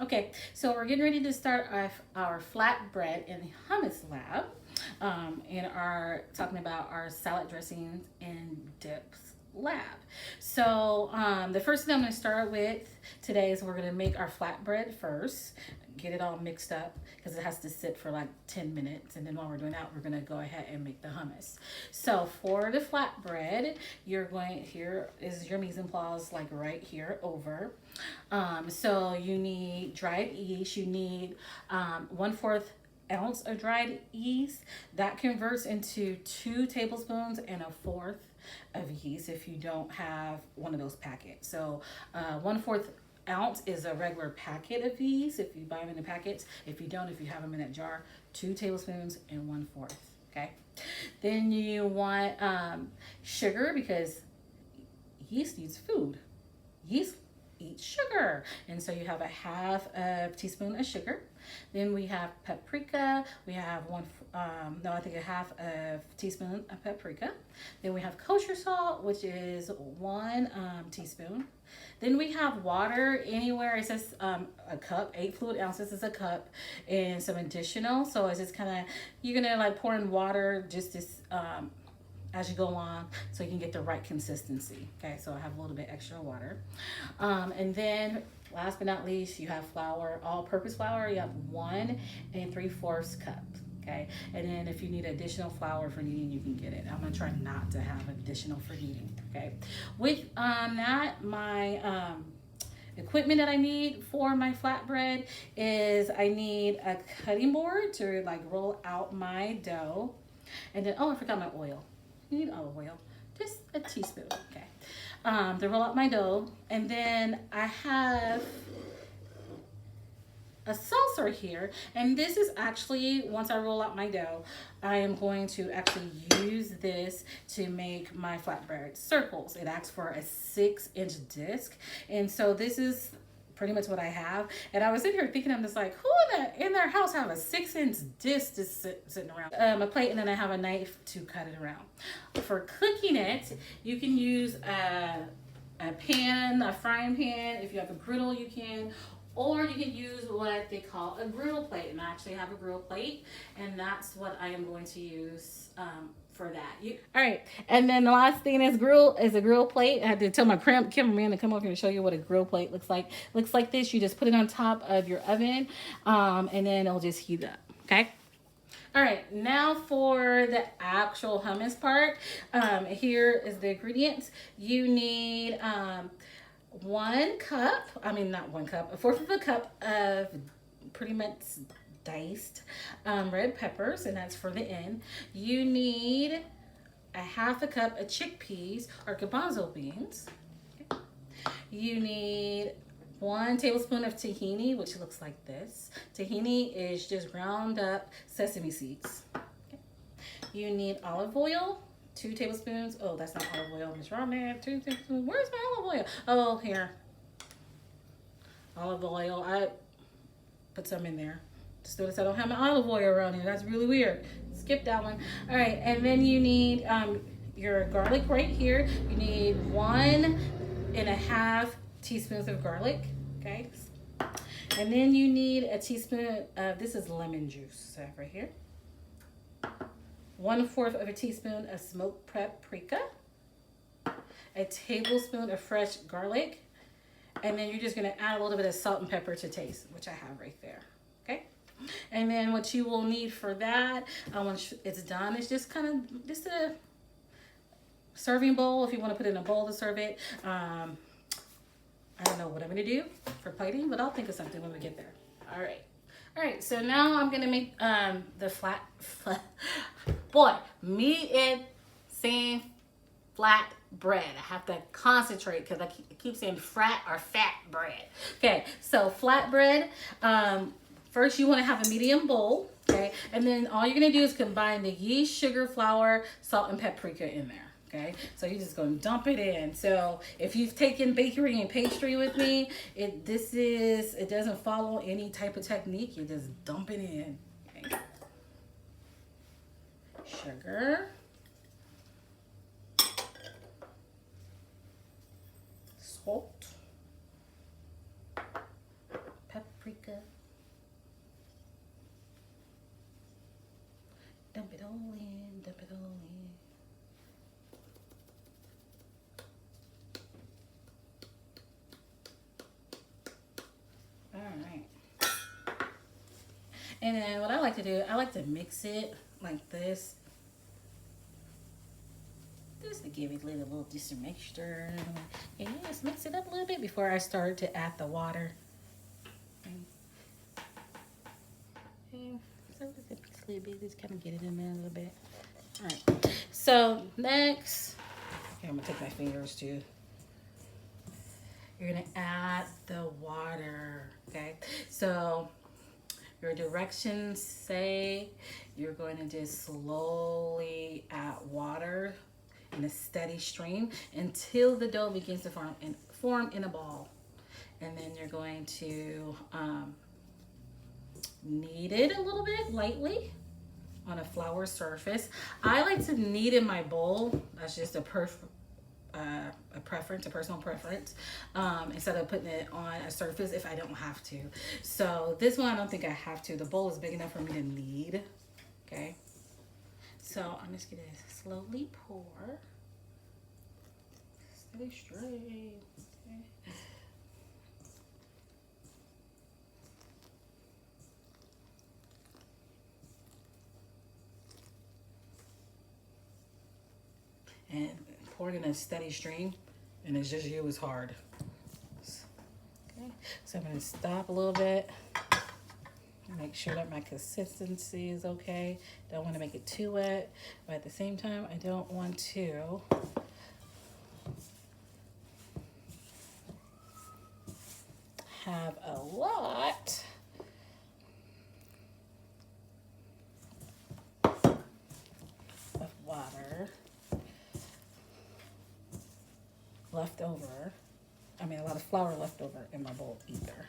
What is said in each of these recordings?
Okay, so we're getting ready to start our flatbread and hummus lab, and our talking about our salad dressings and dips lab. So the first thing I'm going to start with today is we're going to make our flatbread first, get it all mixed up because it has to sit for like 10 minutes, and then while we're doing that, we're going to go ahead and make the hummus. So for the flatbread, you're going, here is your mise en place, like right here over. So you need dried yeast. You need 1/4 ounce of dried yeast. That converts into 2 tablespoons and a fourth of yeast if you don't have one of those packets. So 1/4 ounce is a regular packet of yeast if you buy them in the packets. If you don't, if you have them in a jar, 2 tablespoons and 1/4. Okay. Then you want sugar because yeast needs food. Yeast eats sugar. And so you have a half a teaspoon of sugar. Then we have paprika. We have I think a half a teaspoon of paprika. Then we have kosher salt, which is 1 teaspoon. Then we have water anywhere. It says a cup, 8 fluid ounces is a cup, and some additional. So it's just kind of, you're gonna like pour in water just as you go on so you can get the right consistency. Okay, so I have a little bit extra water. And then last but not least, you have flour, all-purpose flour. You have 1 3/4 cup. Okay, and then if you need additional flour for kneading, you can get it. I'm gonna try not to have additional for kneading. Okay, with that, my equipment that I need for my flatbread is I need a cutting board to like roll out my dough, and then I forgot my oil. You need olive oil, just a teaspoon. Okay, to roll out my dough, and then I have a saucer here, and this is actually, once I roll out my dough, I am going to actually use this to make my flatbread circles. It asks for a 6-inch disc, and so this is pretty much what I have. And I was sitting here thinking, I'm just like, who in their house have a 6-inch disc just sitting around? A plate, and then I have a knife to cut it around. For cooking it, you can use a pan, a frying pan. If you have a griddle, you can. Or you can use what they call a griddle plate. And I actually have a griddle plate, and that's what I am going to use for that. All right, and then the last thing is a grill plate. I had to tell my cameraman to come over here to show you what a grill plate looks like. Looks like this. You just put it on top of your oven, and then it'll just heat up. Okay. All right, now for the actual hummus part. Here is the ingredients. You need 1 cup, I mean not 1 cup, 1/4 of a cup of pretty much diced red peppers, and that's for the end. You need a half a cup of chickpeas or garbanzo beans. Okay. You need 1 tablespoon of tahini, which looks like this. Tahini is just ground up sesame seeds. Okay. You need olive oil, 2 tablespoons. Oh, that's not olive oil. It's wrong there. 2 tablespoons. Where's my olive oil? Oh, here. Olive oil. I put some in there. Just notice I don't have my olive oil around here. That's really weird. Skip that one. All right, and then you need your garlic right here. You need 1.5 teaspoons of garlic. Okay. And then you need a teaspoon of, this is lemon juice right here. 1/4 of a teaspoon of smoked paprika, a tablespoon of fresh garlic, and then you're just gonna add a little bit of salt and pepper to taste, which I have right there. Okay, and then what you will need for that, once it's done, is just just a serving bowl if you want to put it in a bowl to serve it. I don't know what I'm gonna do for plating, but I'll think of something when we get there. All right. All right, so now I'm gonna make the me and saying flat bread. I have to concentrate because I keep saying fat or fat bread. Okay, so flat bread. First, you want to have a medium bowl. Okay, and then all you're gonna do is combine the yeast, sugar, flour, salt, and paprika in there. Okay, so you're just going to dump it in. So if you've taken bakery and pastry with me, it doesn't follow any type of technique. You just dump it in. Okay. Sugar, salt, paprika, all in, dump it all in. All right. And then what I like to do, I like to mix it like this. Just to give it a little just a mixture. And just mix it up a little bit before I start to add the water. Okay. So just mix a little bit, just kind of get it in there a little bit. All right. So next, okay, I'm gonna take my fingers too. You're gonna add the water. Okay. So your directions say you're going to just slowly add water in a steady stream until the dough begins to form in a ball. And then you're going to knead it a little bit lightly on a flour surface. I like to knead in my bowl. That's just a preference, a personal preference, instead of putting it on a surface if I don't have to. So this one I don't think I have to. The bowl is big enough for me to knead. Okay. So I'm just gonna slowly pour. Stay straight. Okay. And pour it in a steady stream, and it's just you, it's hard. Okay. So I'm gonna stop a little bit. Make sure that my consistency is okay. Don't want to make it too wet, but at the same time, I don't want to have a lot of water left over. I mean, a lot of flour left over in my bowl either.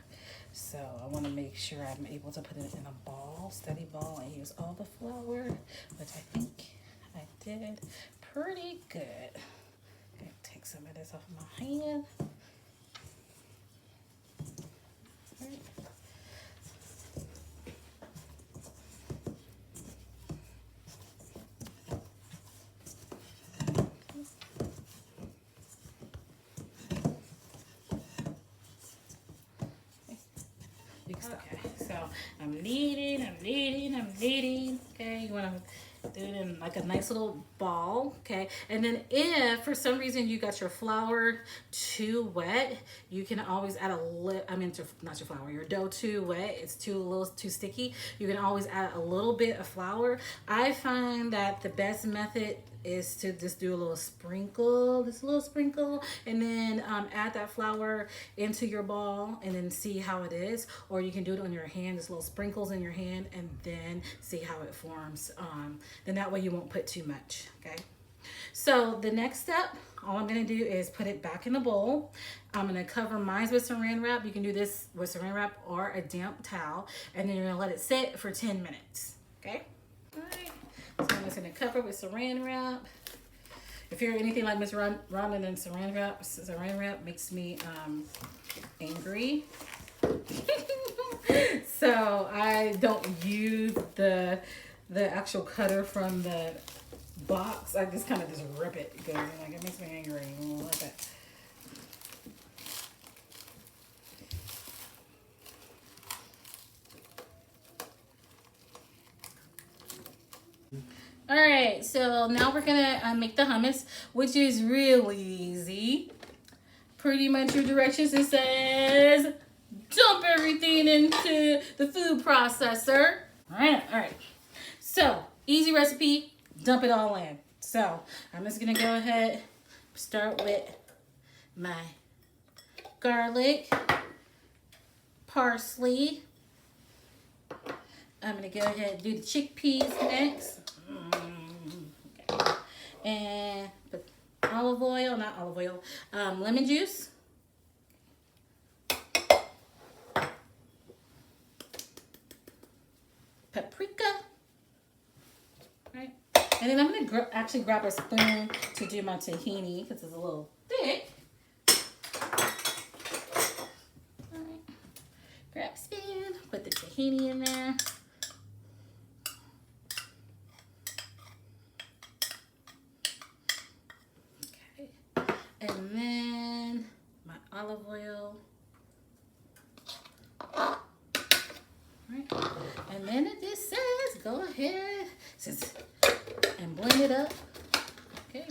So I want to make sure I'm able to put it in a ball, steady ball, and use all the flour, which I think I did pretty good. Okay, take some of this off my hand. Right. Okay, so I'm kneading. Okay, you want to do it in like a nice little ball. Okay, and then if for some reason you got your flour too wet, you can always add not your flour, your dough too wet. It's a little too sticky. You can always add a little bit of flour. I find that the best method is to just do a little sprinkle, and then add that flour into your ball and then see how it is. Or you can do it on your hand, just little sprinkles in your hand, and then see how it forms. Then that way you won't put too much, okay? So the next step, all I'm gonna do is put it back in the bowl. I'm gonna cover mine with saran wrap. You can do this with saran wrap or a damp towel, and then you're gonna let it sit for 10 minutes, okay? All right. So I'm just gonna cover with saran wrap. If you're anything like Miss Rhonda, then saran wrap makes me angry. So I don't use the actual cutter from the box. I just kind of just rip it because like it makes me angry. I don't like that. All right, so now we're gonna make the hummus, which is really easy. Pretty much your directions, it says dump everything into the food processor. All right. So easy recipe, dump it all in. So I'm just gonna go ahead, start with my garlic, parsley. I'm gonna go ahead and do the chickpeas next. Okay. And put lemon juice. Paprika. Right. And then I'm gonna actually grab a spoon to do my tahini because it's a little thick. All right. Grab a spoon, put the tahini in there. And then my olive oil. Right. And then it just says, go ahead and blend it up. Okay.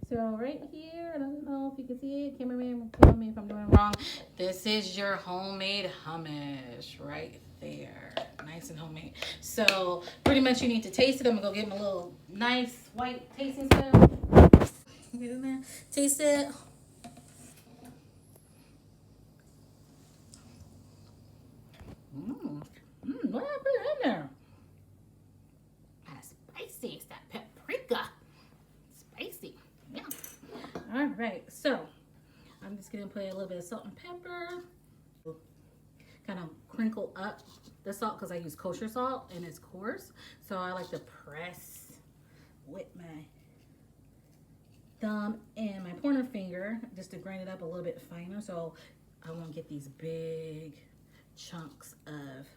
So right here, I don't know if you can see it. Cameraman, tell me if I'm doing it wrong. This is your homemade hummus right there. Nice and homemade. So pretty much you need to taste it. I'm gonna go get my little nice white tasting stuff. Get in there. Taste it. What I put in there? That's spicy. It's that paprika. Spicy. Yeah. All right. So I'm just gonna put a little bit of salt and pepper. Kind of crinkle up the salt because I use kosher salt and it's coarse. So I like to press with my thumb and my pointer finger just to grind it up a little bit finer so I won't get these big chunks of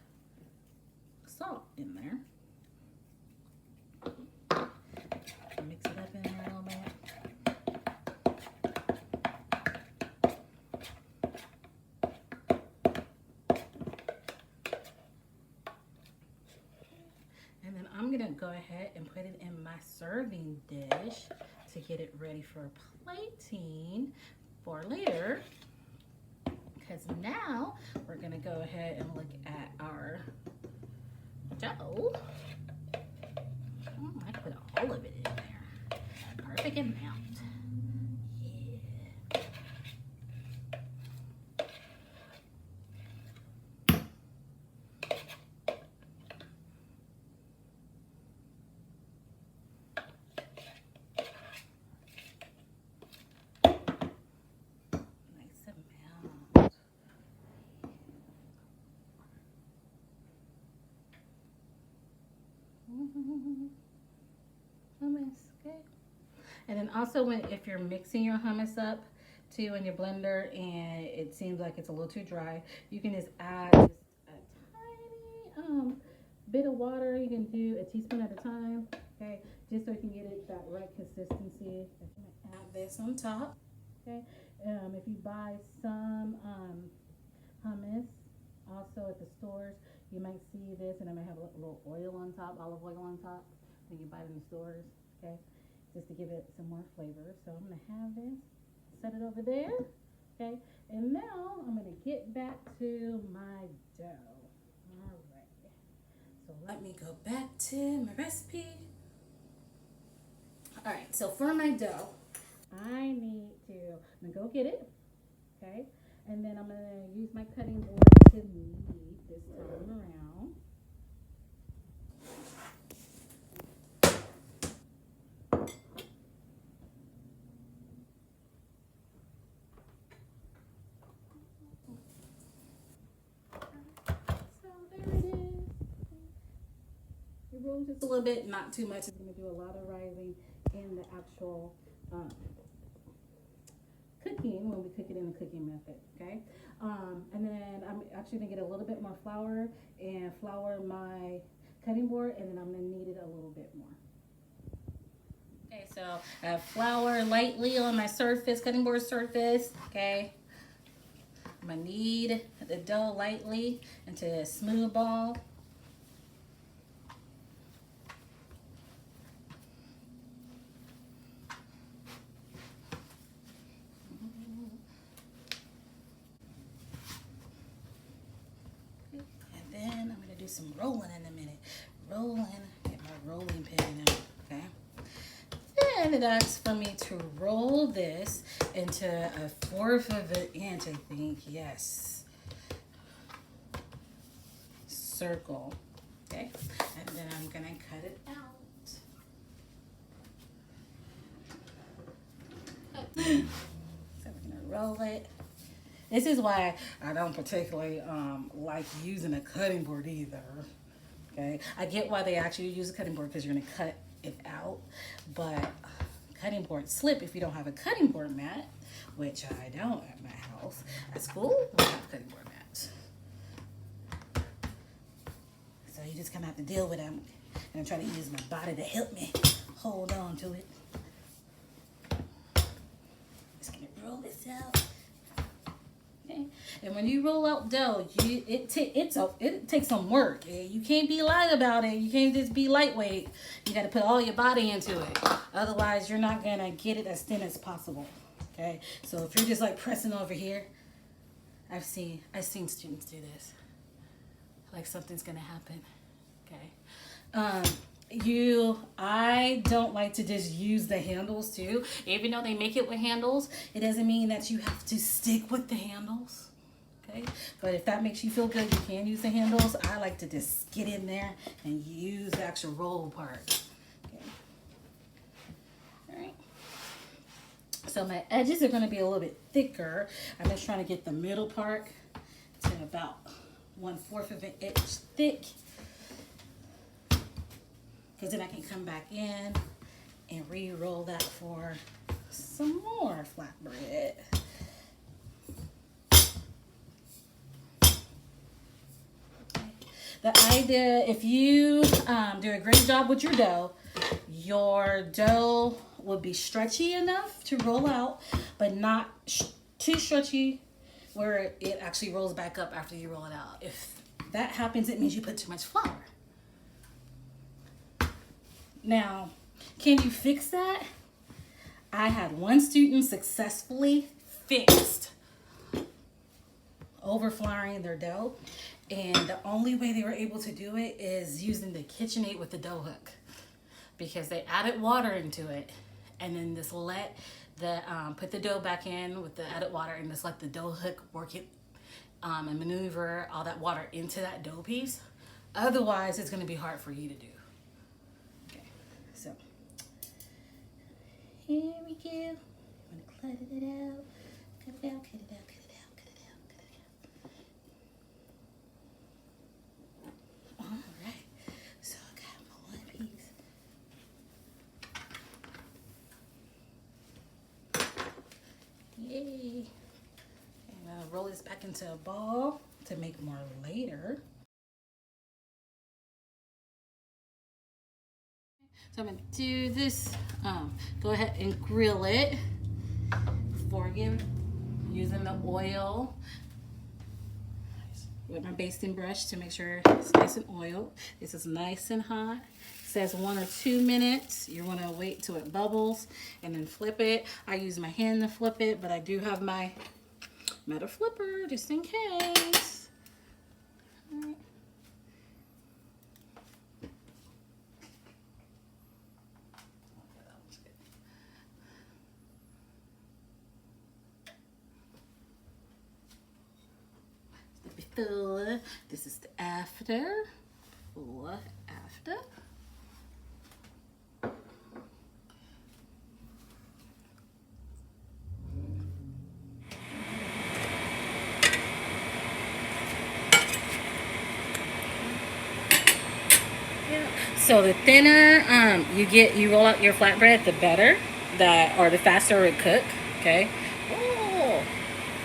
salt in there. Mix it up in there a little bit. And then I'm gonna go ahead and put it in my serving dish to get it ready for plating for later. Because now we're gonna go ahead and look at our dough. I put all of it in there. Perfect amount. Yeah. Nice amount. Hummus, okay. And then also if you're mixing your hummus up too in your blender and it seems like it's a little too dry, you can just add just a tiny bit of water. You can do a teaspoon at a time, okay, just so you can get it that right consistency. Add this on top, okay. If you buy some hummus also at the stores, you might see this and it might have a little oil on top, olive oil on top when you buy it in the stores, okay, just to give it some more flavor. So I'm gonna have this, set it over there, okay, and now I'm gonna get back to my dough. All right, so let me go back to my recipe. All right, so for my dough, I'm gonna go get it, okay, and then I'm gonna use my cutting board to knead this time around. So there it is. It rolls just a little bit, not too much. I'm gonna do a lot of rising in the actual cooking when we cook it in the cooking method, okay? And then I'm actually gonna get a little bit more flour and flour my cutting board, and then I'm gonna knead it a little bit more. Okay, so I have flour lightly on my surface, cutting board surface, okay? I'm gonna knead the dough lightly into a smooth ball. Some rolling in a minute. Rolling, get my rolling pin out, okay? Then it asks for me to roll this into a 1/4 of an inch, I think, yes. Circle, okay? And then I'm gonna cut it out. So we're gonna roll it. This is why I don't particularly like using a cutting board either, okay? I get why they actually use a cutting board because you're gonna cut it out, but cutting boards slip if you don't have a cutting board mat, which I don't at my house. At school, we have cutting board mats. just kind of have to deal with them. And I'm trying to use my body to help me hold on to it. Just gonna roll this out. Okay. And when you roll out dough, it takes some work. You can't be light about it. You can't just be lightweight. You got to put all your body into it. Otherwise, you're not gonna get it as thin as possible. Okay. So if you're just like pressing over here, I've seen students do this. Like something's gonna happen. Okay. I don't like to just use the handles too. Even though they make it with handles, it doesn't mean that you have to stick with the handles. Okay. But if that makes you feel good, you can use the handles. I like to just get in there and use the actual roll part. Okay. All right. So my edges are going to be a little bit thicker. I'm just trying to get the middle part to about 1/4 of an inch thick. Because then I can come back in and re-roll that for some more flatbread. The idea, if you do a great job with your dough will be stretchy enough to roll out, but not too stretchy where it actually rolls back up after you roll it out. If that happens, it means you put too much flour. Now, can you fix that? I had one student successfully fixed over-flouring their dough, and the only way they were able to do it is using the KitchenAid with the dough hook, because they added water into it and then just let the put the dough back in with the added water and just let the dough hook work it and maneuver all that water into that dough piece. Otherwise, it's going to be hard for you to do. So here we go. I'm gonna cut it out. Cut it out, cut it out, cut it out, cut it out, cut it out. Alright. So I got my one piece. Yay. I'm gonna roll this back into a ball to make more later. So I'm going to do this, go ahead and grill it before using the oil with my basting brush to make sure it's nice and oiled. This is nice and hot. It says 1 or 2 minutes. You want to wait till it bubbles and then flip it. I use my hand to flip it, but I do have my metal flipper just in case. All right. Before, this is the after, before, after. So the thinner you roll out your flatbread, the better, or the faster it cook. Okay. Oh,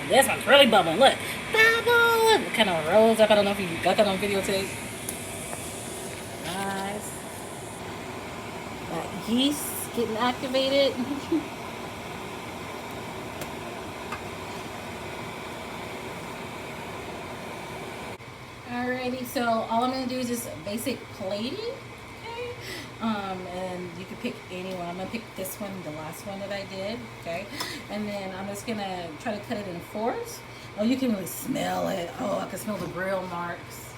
this one's really bubbling. Look, bubble. It kind of rolls up. I don't know if you got that on videotape. Nice. That yeast getting activated. Alrighty, so all I'm gonna do is just basic plating, okay? And you can pick any one. I'm gonna pick this one, the last one that I did, okay? And then I'm just gonna try to cut it in 4s. Oh, you can really smell it. Oh, I can smell the grill marks.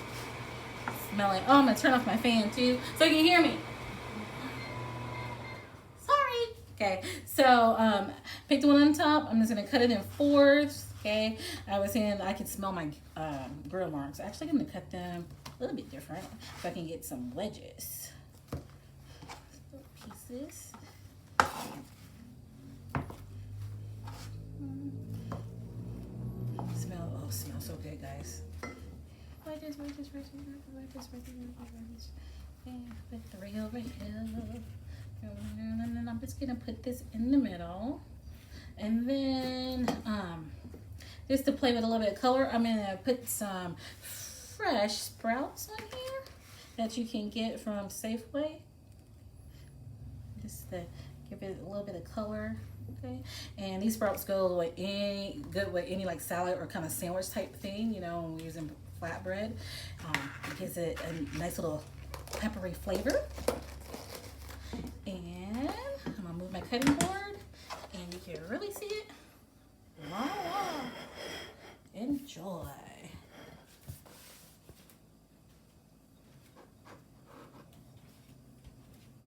Smell it. Oh, I'm gonna turn off my fan too, so you can hear me. Sorry. Okay, so pick the one on top. I'm just gonna cut it in 4s. Okay, I was saying I can smell my grill marks. Actually, I'm gonna cut them a little bit different so I can get some wedges. Pieces. Smells so good, guys. Wedges. Okay, put 3 over here. And then I'm just gonna put this in the middle. And then just to play with a little bit of color, I'm gonna put some fresh sprouts on here. that you can get from Safeway. Just to give it a little bit of color. Okay, and these sprouts go with any like salad or kind of sandwich type thing. You know, when we're using flatbread, it gives it a nice little peppery flavor. And I'm gonna move my cutting board, and you can really see it. Voila! Enjoy.